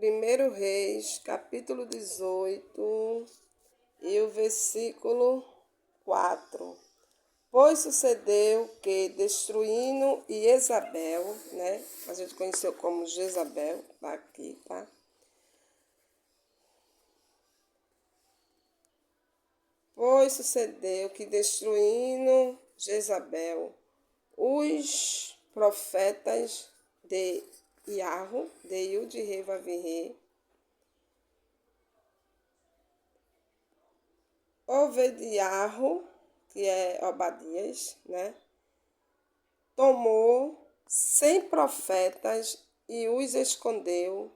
Primeiro Reis, capítulo 18 e o versículo 4. Pois sucedeu que, destruindo Jezabel, né? A gente conheceu como Jezabel, tá aqui, tá? Pois sucedeu que, destruindo Jezabel, os profetas de Iarro, de Yud-Hê-Vav-Hê, Obediarro, que é Obadias, né? Tomou 100 profetas e os escondeu,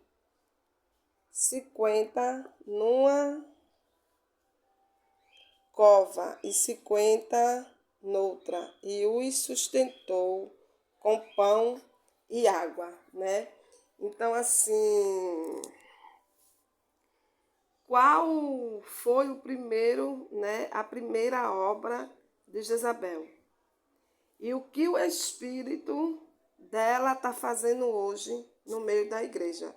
50 numa cova e 50 noutra, e os sustentou com pão e água, né? Então, assim, qual foi o primeiro, né, a primeira obra de Jezabel? E o que o espírito dela está fazendo hoje no meio da igreja?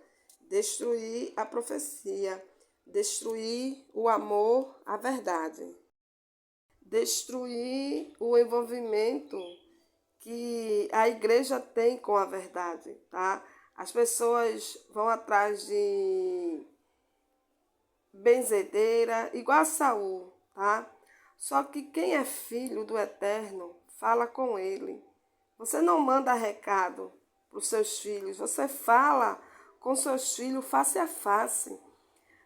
Destruir a profecia, destruir o amor à verdade, destruir o envolvimento que a igreja tem com a verdade, tá? As pessoas vão atrás de benzedeira, igual a Saul, tá? Só que quem é filho do Eterno, fala com ele. Você não manda recado para os seus filhos, você fala com seus filhos face a face.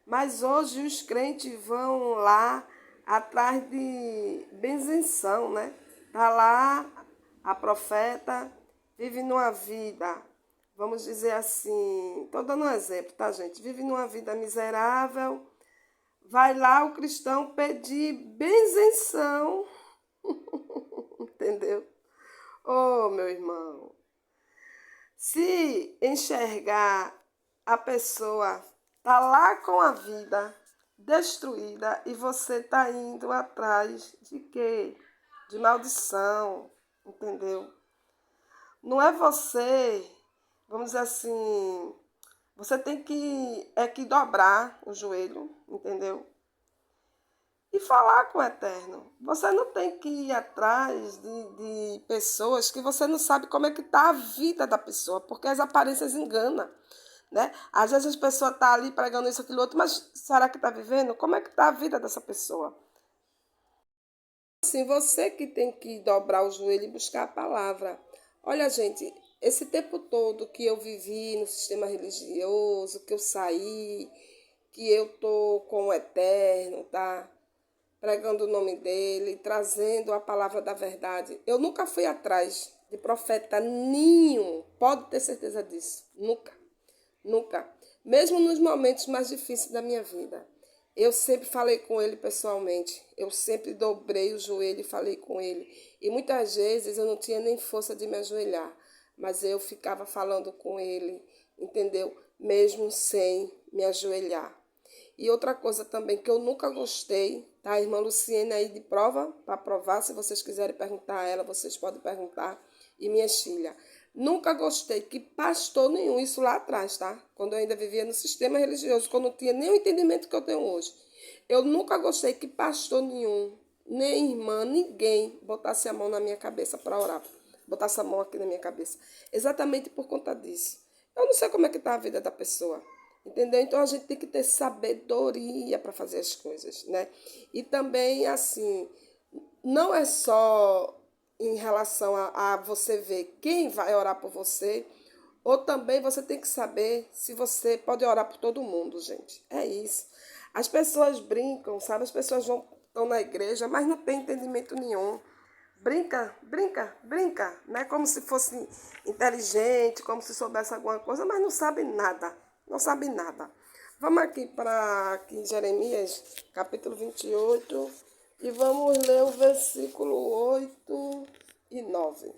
Mas hoje os crentes vão lá atrás de benzenção, né? Tá lá a profeta, vive numa vida, vamos dizer assim, estou dando um exemplo, tá, gente? Vive numa vida miserável. Vai lá o cristão pedir benzenção, entendeu? Oh, meu irmão, se enxergar a pessoa tá lá com a vida destruída e você tá indo atrás de quê? De maldição, entendeu? Não é você, vamos dizer assim, você tem que dobrar o joelho, entendeu? E falar com o Eterno. Você não tem que ir atrás de pessoas que você não sabe como é que está a vida da pessoa, porque as aparências enganam, né? Às vezes as pessoas estão ali pregando isso, aquilo, outro, mas será que está vivendo? Como é que está a vida dessa pessoa? Assim, você que tem que dobrar o joelho e buscar a palavra. Olha, gente, esse tempo todo que eu vivi no sistema religioso, que eu saí, que eu tô com o Eterno, tá? Pregando o nome dele, trazendo a palavra da verdade. Eu nunca fui atrás de profeta nenhum, pode ter certeza disso. Nunca, nunca. Mesmo nos momentos mais difíceis da minha vida. Eu sempre falei com ele pessoalmente. Eu sempre dobrei o joelho e falei com ele. E muitas vezes eu não tinha nem força de me ajoelhar. Mas eu ficava falando com ele, entendeu? Mesmo sem me ajoelhar. E outra coisa também que eu nunca gostei, tá? A irmã Luciene aí de prova, para provar, se vocês quiserem perguntar a ela, vocês podem perguntar. E minha filha. Nunca gostei que pastor nenhum, isso lá atrás, tá? Quando eu ainda vivia no sistema religioso, quando eu não tinha nem o entendimento que eu tenho hoje. Eu nunca gostei que pastor nenhum, nem irmã, ninguém botasse a mão na minha cabeça para orar. Botasse a mão aqui na minha cabeça. Exatamente por conta disso. Eu não sei como é que tá a vida da pessoa. Entendeu? Então a gente tem que ter sabedoria para fazer as coisas, né? E também, assim, não é só em relação a você ver quem vai orar por você, ou também você tem que saber se você pode orar por todo mundo, gente. É isso. As pessoas brincam, sabe? As pessoas estão na igreja, mas não tem entendimento nenhum. Brinca, brinca, brinca, né? Como se fosse inteligente, como se soubesse alguma coisa, mas não sabe nada. Não sabe nada. Vamos aqui para Jeremias, capítulo 28, e vamos ler o versículo 8 e 9.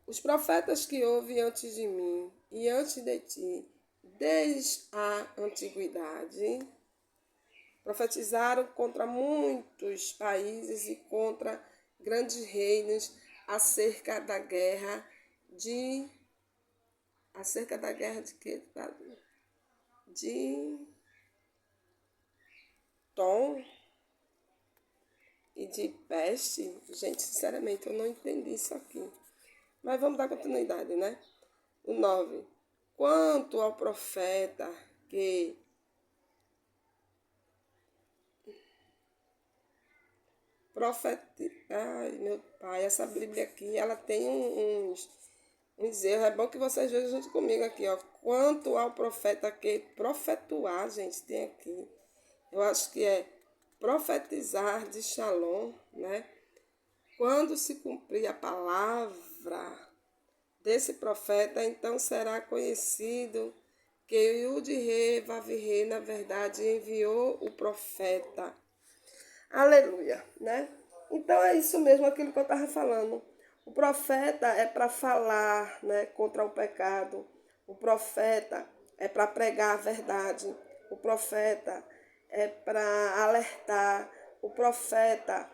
Os profetas que houve antes de mim e antes de ti, desde a antiguidade, profetizaram contra muitos países e contra grandes reinos acerca da guerra de Acerca da guerra de quê? De Tom e de peste. Gente, sinceramente, eu não entendi isso aqui. Mas vamos dar continuidade, né? O 9. Quanto ao profeta que Ai, meu pai, essa Bíblia aqui, ela tem uns erros. É bom que vocês vejam junto comigo aqui, ó. Quanto ao profeta que profetuar, gente, tem aqui. Eu acho que é profetizar de Shalom, né? Quando se cumprir a palavra desse profeta, então será conhecido que o Yud-Re, Vav-Re, na verdade, enviou o profeta. Aleluia, né? Então é isso mesmo, aquilo que eu estava falando. O profeta é para falar, né, contra o pecado. O profeta é para pregar a verdade. O profeta é para alertar. O profeta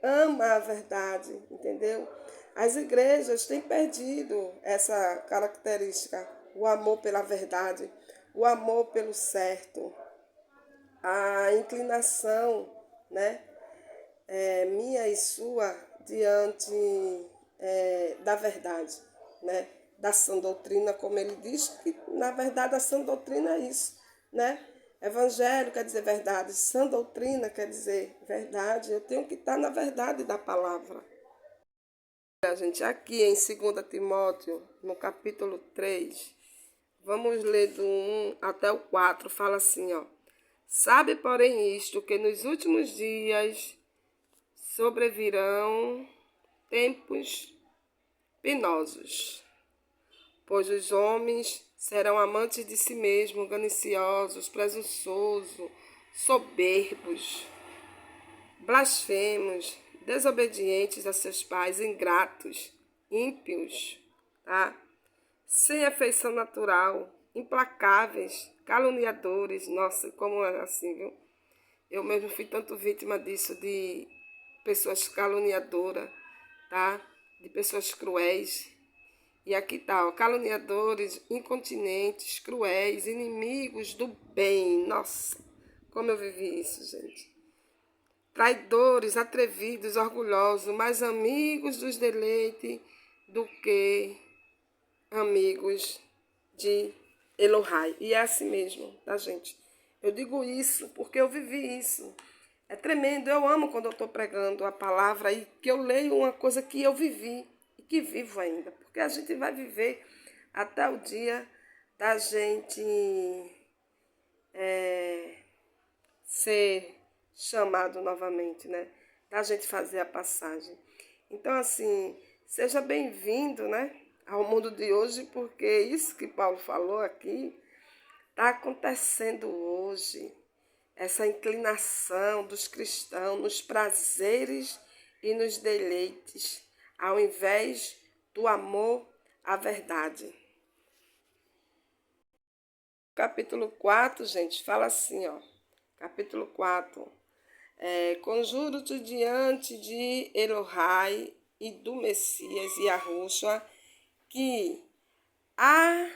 ama a verdade, entendeu? As igrejas têm perdido essa característica, o amor pela verdade, o amor pelo certo, a inclinação, né, minha e sua diante da verdade, né, da sã doutrina, como ele diz, que na verdade a sã doutrina é isso, né? Evangelho quer dizer verdade, sã doutrina quer dizer verdade. Eu tenho que estar na verdade da palavra. A gente, aqui em 2 Timóteo, no capítulo 3, vamos ler do 1 até o 4, fala assim, ó. Sabe, porém, isto, que nos últimos dias sobrevirão tempos penosos, pois os homens serão amantes de si mesmos, gananciosos, presunçosos, soberbos, blasfemos, desobedientes a seus pais, ingratos, ímpios, tá? Sem afeição natural, implacáveis, caluniadores. Nossa, como é assim, viu? Eu mesmo fui tanto vítima disso, de pessoas caluniadoras, tá? De pessoas cruéis. E aqui tá, ó, caluniadores, incontinentes, cruéis, inimigos do bem. Nossa, como eu vivi isso, gente. Traidores, atrevidos, orgulhosos, mais amigos dos deleites do que amigos de Elohai. E é assim mesmo, tá, gente? Eu digo isso porque eu vivi isso. É tremendo. Eu amo quando eu estou pregando a palavra e que eu leio uma coisa que eu vivi e que vivo ainda. Porque a gente vai viver até o dia da gente ser chamado novamente, né? Da gente fazer a passagem. Então, assim, seja bem-vindo, né, ao mundo de hoje, porque isso que Paulo falou aqui está acontecendo hoje. Essa inclinação dos cristãos nos prazeres e nos deleites, ao invés do amor à verdade. Capítulo 4, gente, fala assim, ó. Capítulo 4. Conjuro-te diante de Elohai e do Messias e Yahushua, que há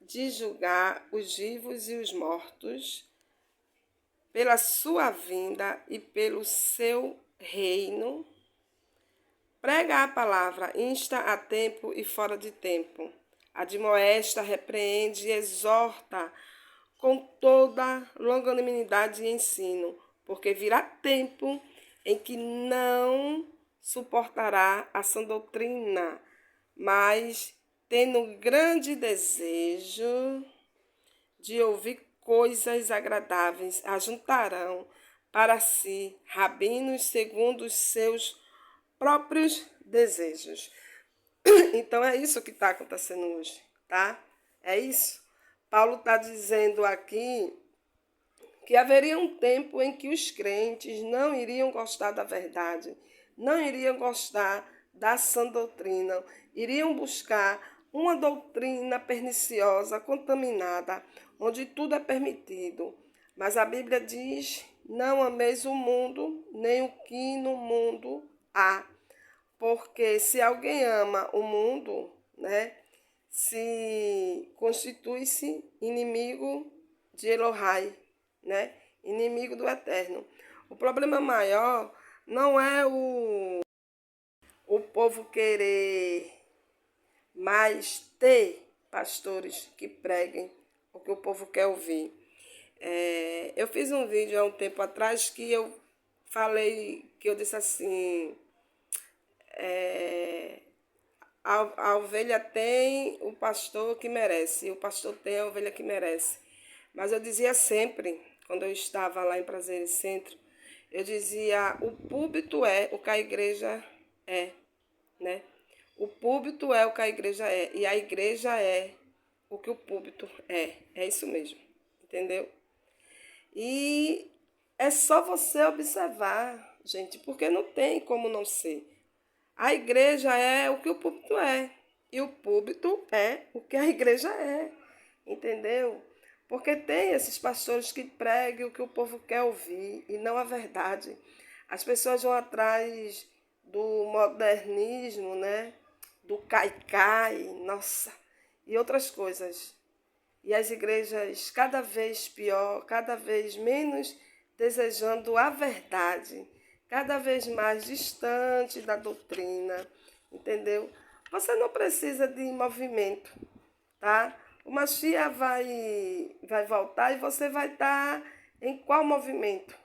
de julgar os vivos e os mortos pela sua vinda e pelo seu reino. Prega a palavra, insta a tempo e fora de tempo. Admoesta, repreende e exorta com toda longanimidade e ensino, porque virá tempo em que não suportará a sã doutrina, mas, tendo grande desejo de ouvir coisas agradáveis, ajuntarão para si rabinos segundo os seus próprios desejos. Então é isso que está acontecendo hoje, tá? É isso. Paulo está dizendo aqui que haveria um tempo em que os crentes não iriam gostar da verdade, não iriam gostar da sã doutrina, iriam buscar uma doutrina perniciosa, contaminada, onde tudo é permitido. Mas a Bíblia diz, não ameis o mundo, nem o que no mundo há. Porque se alguém ama o mundo, né, se constitui-se inimigo de Elohai, né? Inimigo do Eterno. O problema maior não é o povo querer mais ter pastores que preguem o que o povo quer ouvir. Eu fiz um vídeo há um tempo atrás que eu falei, que eu disse assim, a ovelha tem o pastor que merece, e o pastor tem a ovelha que merece. Mas eu dizia sempre, quando eu estava lá em Prazeres Centro, eu dizia, o púlpito é o que a igreja é, né? O púlpito é o que a igreja é, e a igreja é o que o púlpito é. É isso mesmo, entendeu? E é só você observar, gente, porque não tem como não ser. A igreja é o que o púlpito é. E o púlpito é o que a igreja é. Entendeu? Porque tem esses pastores que pregam o que o povo quer ouvir e não a verdade. As pessoas vão atrás do modernismo, né? Do cai-cai, nossa, e outras coisas. E as igrejas cada vez pior, cada vez menos desejando a verdade, cada vez mais distante da doutrina, entendeu? Você não precisa de movimento, tá? O Mashiach vai voltar e você vai estar em qual movimento?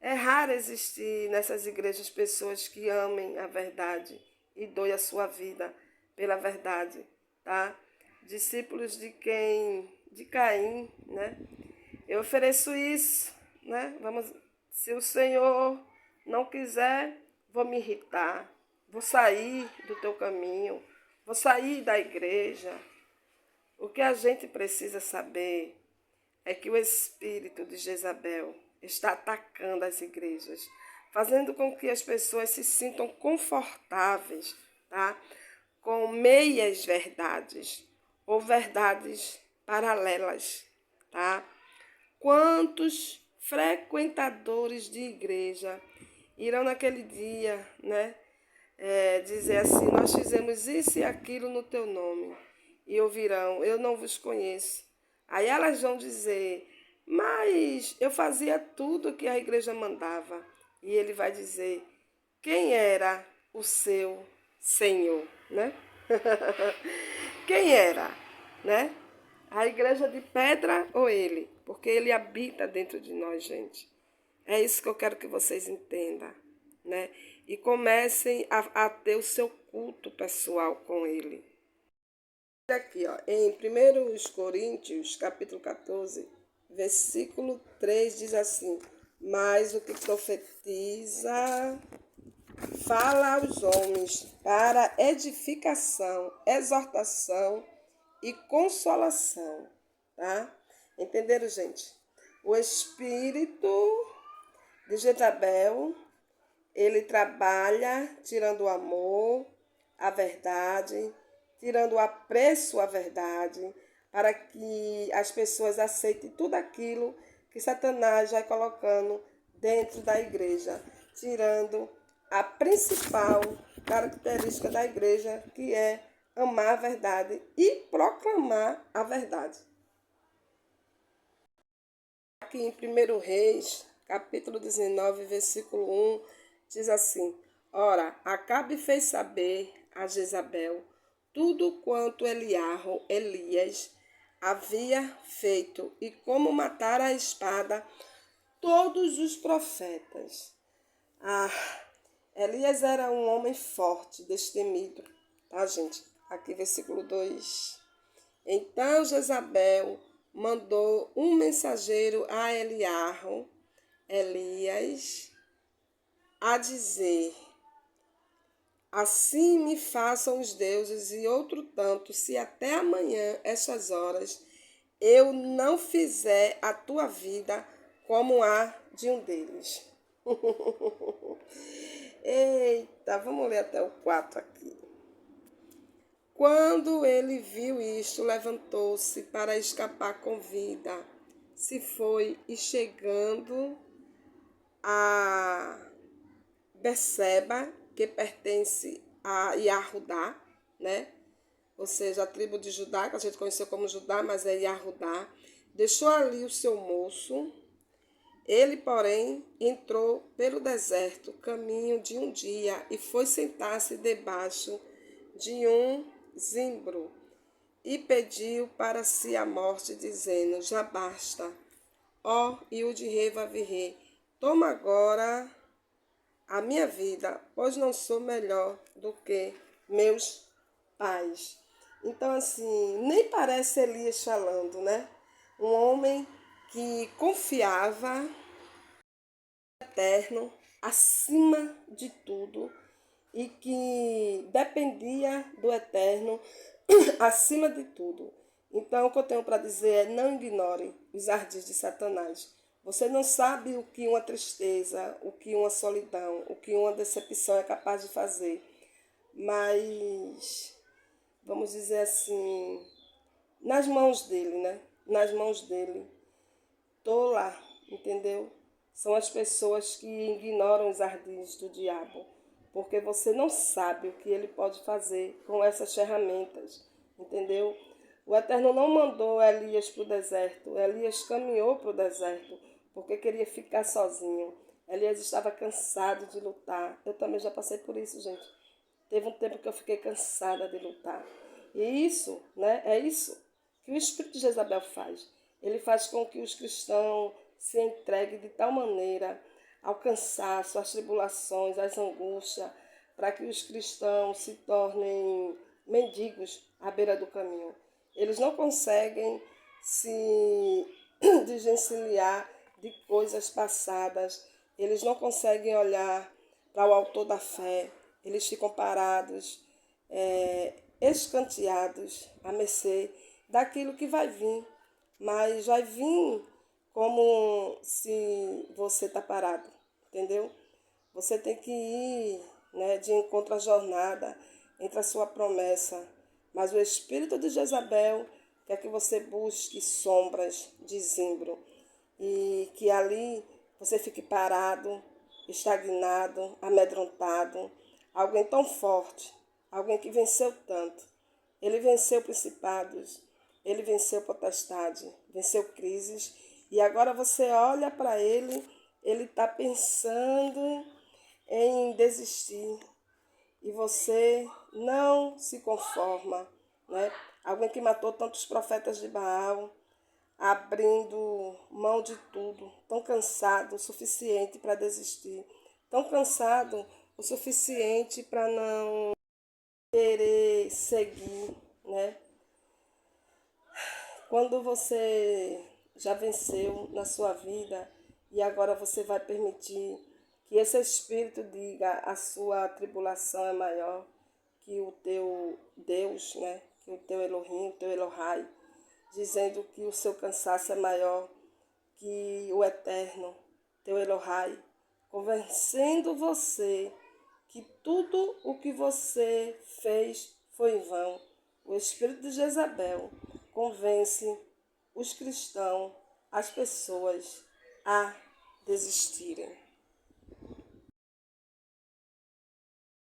É raro existir nessas igrejas pessoas que amem a verdade e doem a sua vida pela verdade, tá? Discípulos de Caim, né? Eu ofereço isso, né? Se o Senhor não quiser, vou me irritar, vou sair do teu caminho, vou sair da igreja. O que a gente precisa saber é que o espírito de Jezabel está atacando as igrejas, fazendo com que as pessoas se sintam confortáveis, tá? Com meias verdades ou verdades paralelas, tá? Quantos frequentadores de igreja irão naquele dia, né? Dizer assim, nós fizemos isso e aquilo no teu nome. E ouvirão, eu não vos conheço. Aí elas vão dizer, mas eu fazia tudo que a igreja mandava. E ele vai dizer, quem era o seu Senhor, né? Quem era, né? A igreja de pedra ou ele? Porque ele habita dentro de nós, gente. É isso que eu quero que vocês entendam, né? E comecem a ter o seu culto pessoal com ele. Aqui, ó, em 1 Coríntios, capítulo 14, versículo 3, diz assim, mas o que profetiza fala aos homens para edificação, exortação e consolação, tá? Entenderam, gente? O espírito de Jezabel, ele trabalha tirando o amor, a verdade, tirando o apreço à verdade, para que as pessoas aceitem tudo aquilo que Satanás vai colocando dentro da igreja, tirando a principal característica da igreja, que é amar a verdade e proclamar a verdade. Aqui em 1 Reis, capítulo 19, versículo 1, diz assim, ora, Acabe fez saber a Jezabel tudo quanto Elias havia feito e como matar a espada todos os profetas. Elias era um homem forte, destemido, tá, gente? Aqui, versículo 2. Então Jezabel mandou um mensageiro a Elias, a dizer, assim me façam os deuses e outro tanto, se até amanhã, essas horas, eu não fizer a tua vida como a de um deles. Eita, vamos ler até o 4 aqui. Quando ele viu isto, levantou-se para escapar com vida. Se foi e chegando a Beceba, que pertence a Yahudá, né? ou seja, a tribo de Judá, que a gente conheceu como Judá, mas é Yahudá, deixou ali o seu moço. Ele, porém, entrou pelo deserto, caminho de um dia, e foi sentar-se debaixo de um zimbro, e pediu para si a morte, dizendo: já basta, ó Ilde-Rei Vavi-Rei, toma agora a minha vida, pois não sou melhor do que meus pais. Então, assim, nem parece Elias falando, né? Um homem que confiava no Eterno acima de tudo e que dependia do Eterno acima de tudo. Então, o que eu tenho para dizer é: não ignore os ardis de Satanás. Você não sabe o que uma tristeza, o que uma solidão, o que uma decepção é capaz de fazer. Mas, vamos dizer assim, nas mãos dele, né? Nas mãos dele. Tô lá, entendeu? São as pessoas que ignoram os ardis do diabo, porque você não sabe o que ele pode fazer com essas ferramentas, entendeu? O Eterno não mandou Elias para o deserto, Elias caminhou para o deserto, porque queria ficar sozinho. Elias estava cansado de lutar. Eu também já passei por isso, gente. Teve um tempo que eu fiquei cansada de lutar. E isso, né, é isso que o espírito de Jezabel faz. Ele faz com que os cristãos se entreguem de tal maneira ao cansaço, às tribulações, às angústias, para que os cristãos se tornem mendigos à beira do caminho. Eles não conseguem se desvencilhar de coisas passadas, eles não conseguem olhar para o autor da fé, eles ficam parados, escanteados, à mercê daquilo que vai vir. Mas vai vir como se você está parado, entendeu? Você tem que ir, né, de encontro à jornada entre a sua promessa. Mas o espírito de Jezabel quer que você busque sombras de zimbro e que ali você fique parado, estagnado, amedrontado. Alguém tão forte, alguém que venceu tanto. Ele venceu principados, ele venceu potestade, venceu crises. E agora você olha para ele está pensando em desistir. E você não se conforma, né? Alguém que matou tantos profetas de Baal, abrindo mão de tudo, tão cansado o suficiente para desistir, tão cansado o suficiente para não querer seguir, né? Quando você já venceu na sua vida e agora você vai permitir que esse espírito diga a sua tribulação é maior que o teu Deus, né? Que o teu Elohim, o teu Elohai, dizendo que o seu cansaço é maior que o Eterno, teu Elohai, convencendo você que tudo o que você fez foi em vão. O espírito de Jezabel convence os cristãos, as pessoas, a desistirem.